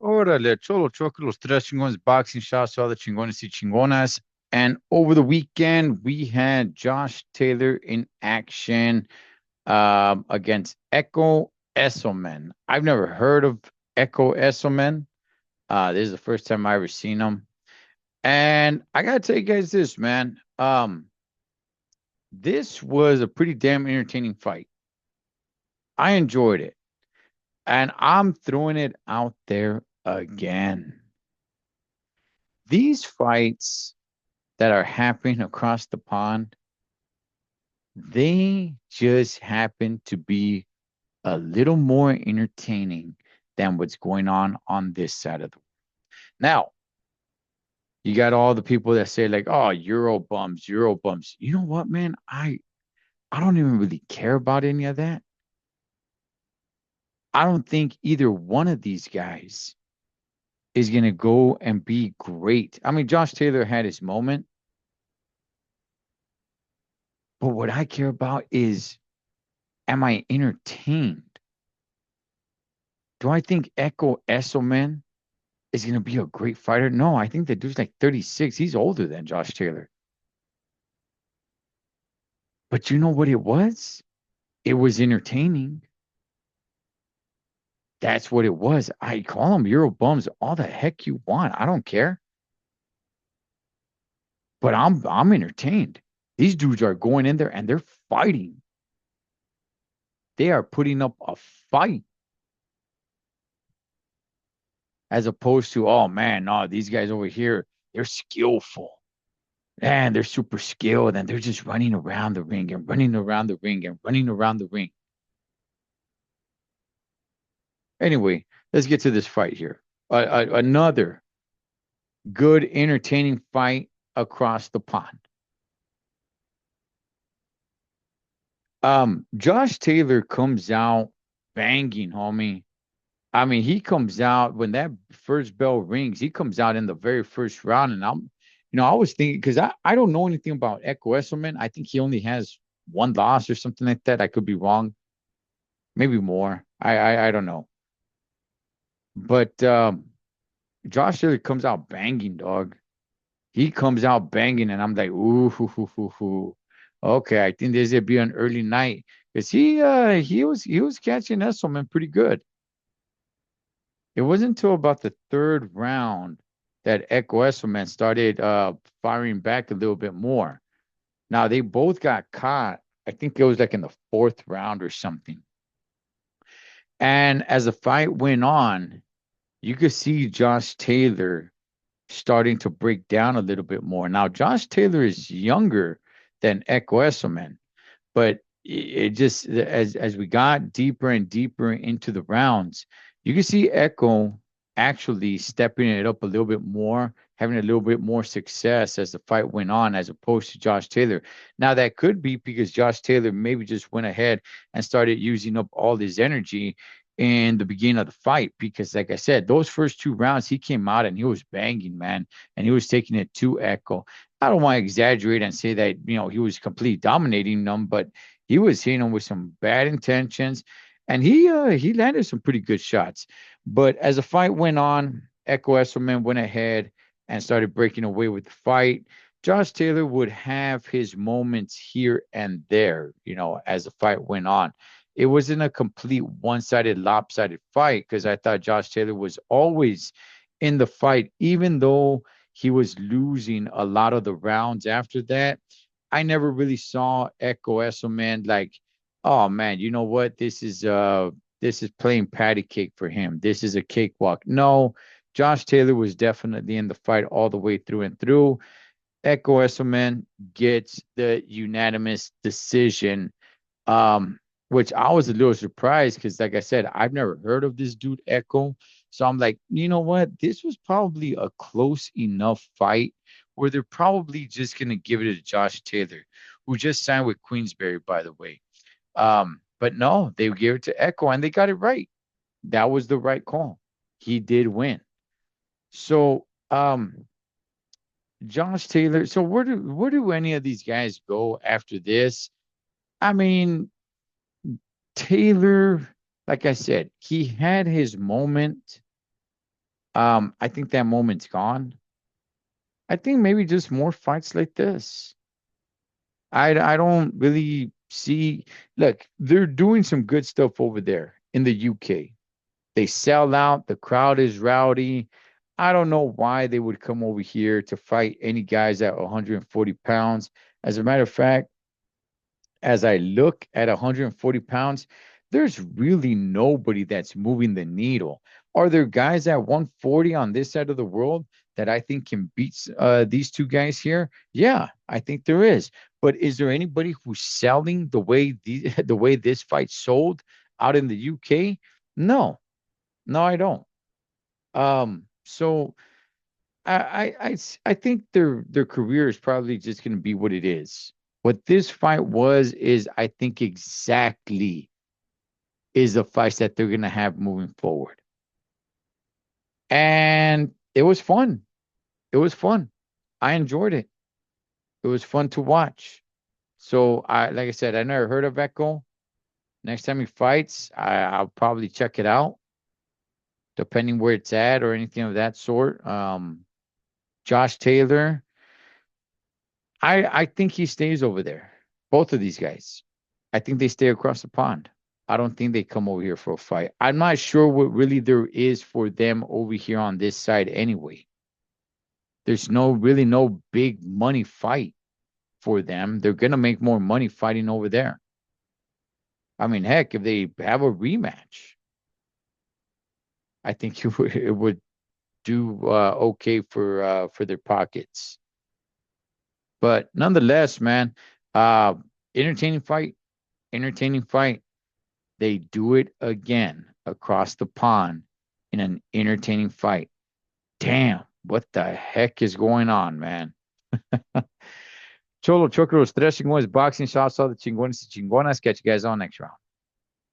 Órale, cholo, choco, los tres chingones boxing shots, all the chingones y chingonas. And over the weekend, we had Josh Taylor in action against Echo Esselman. I've never heard of Echo Esselman. This is the first time I ever seen him. And I gotta tell you guys this, man. This was a pretty damn entertaining fight. I enjoyed it. And I'm throwing it out there again. These fights that are happening across the pond, they just happen to be a little more entertaining than what's going on this side of the world. Now, you got all the people that say like, "Oh, Euro bums, Euro bums." You know what, man? I don't even really care about any of that. I don't think either one of these guys is going to go and be great. I mean, Josh Taylor had his moment, but what I care about is, am I entertained? Do I think Echo Esselman is going to be a great fighter? No, I think the dude's like 36. He's older than Josh Taylor. But you know what it was? It was entertaining. That's what it was. I call them Euro bums all the heck you want. I don't care. But I'm entertained. These dudes are going in there and they're fighting. They are putting up a fight as opposed to, oh man, no, these guys over here, they're skillful. Man, they're super skilled and they're just running around the ring and running around the ring and running around the ring. Anyway, let's get to this fight here. Another good, entertaining fight across the pond. Josh Taylor comes out banging, homie. I mean, he comes out when that first bell rings, he comes out in the very first round. And I was thinking, because I don't know anything about Echo Esselman. I think he only has one loss or something like that. I could be wrong. Maybe more. I don't know. But Josh Taylor comes out banging, dog. He comes out banging, and I'm like, ooh, hoo, hoo, hoo, hoo. Okay, I think this would be an early night because he was catching Esselman pretty good. It wasn't until about the third round that Echo Esselman started firing back a little bit more. Now they both got caught. I think it was like in the fourth round or something. And as the fight went on, you could see Josh Taylor starting to break down a little bit more. Now, Josh Taylor is younger than Echo Esselman, but it just as we got deeper and deeper into the rounds, you can see Echo actually stepping it up a little bit more, having a little bit more success as the fight went on, as opposed to Josh Taylor. Now that could be because Josh Taylor maybe just went ahead and started using up all his energy in the beginning of the fight because like I said, those first two rounds he came out and he was banging, man, and he was taking it to Echo. I don't want to exaggerate and say that, he was completely dominating them, but he was hitting them with some bad intentions, and he landed some pretty good shots. But as the fight went on, Echo Esselman went ahead and started breaking away with the fight. Josh Taylor would have his moments here and there, as the fight went on. It wasn't a complete one-sided, lopsided fight because I thought Josh Taylor was always in the fight, even though he was losing a lot of the rounds after that. I never really saw Echo Esselman like, oh man, you know what? This is playing patty cake for him. This is a cakewalk. No, Josh Taylor was definitely in the fight all the way through and through. Echo Esselman gets the unanimous decision, which I was a little surprised because, like I said, I've never heard of this dude Echo. So I'm like, you know what? This was probably a close enough fight where they're probably just gonna give it to Josh Taylor, who just signed with Queensberry, by the way. But no, they gave it to Echo and they got it right. That was the right call. He did win. So Josh Taylor. So where do any of these guys go after this? I mean, Taylor, like I said, he had his moment. I think that moment's gone. I think maybe just more fights like this. I don't really see. Look, they're doing some good stuff over there in the UK. They sell out. The crowd is rowdy. I don't know why they would come over here to fight any guys at 140 pounds. As a matter of fact, as I look at 140 pounds, there's really nobody that's moving the needle. Are there guys at 140 on this side of the world that I think can beat these two guys here? Yeah, I think there is. But is there anybody who's selling the way the way this fight sold out in the UK? No, no, I don't. So I think their career is probably just going to be what it is. What this fight was is, I think, exactly is the fights that they're going to have moving forward. And it was fun. It was fun. I enjoyed it. It was fun to watch. So like I said, I never heard of Echo. Next time he fights, I'll probably check it out, depending where it's at or anything of that sort. Josh Taylor, I think he stays over there. Both of these guys. I think they stay across the pond. I don't think they come over here for a fight. I'm not sure what really there is for them over here on this side anyway. There's no big money fight for them. They're gonna make more money fighting over there. I mean, heck, if they have a rematch, I think it would do okay for their pockets. But nonetheless, man, uh, entertaining fight, entertaining fight. They do it again across the pond in an entertaining fight. Damn, what the heck is going on, man? Cholo, Chocro, los tres chingones, boxing shots, all the chingones y chingonas. Catch you guys on next round.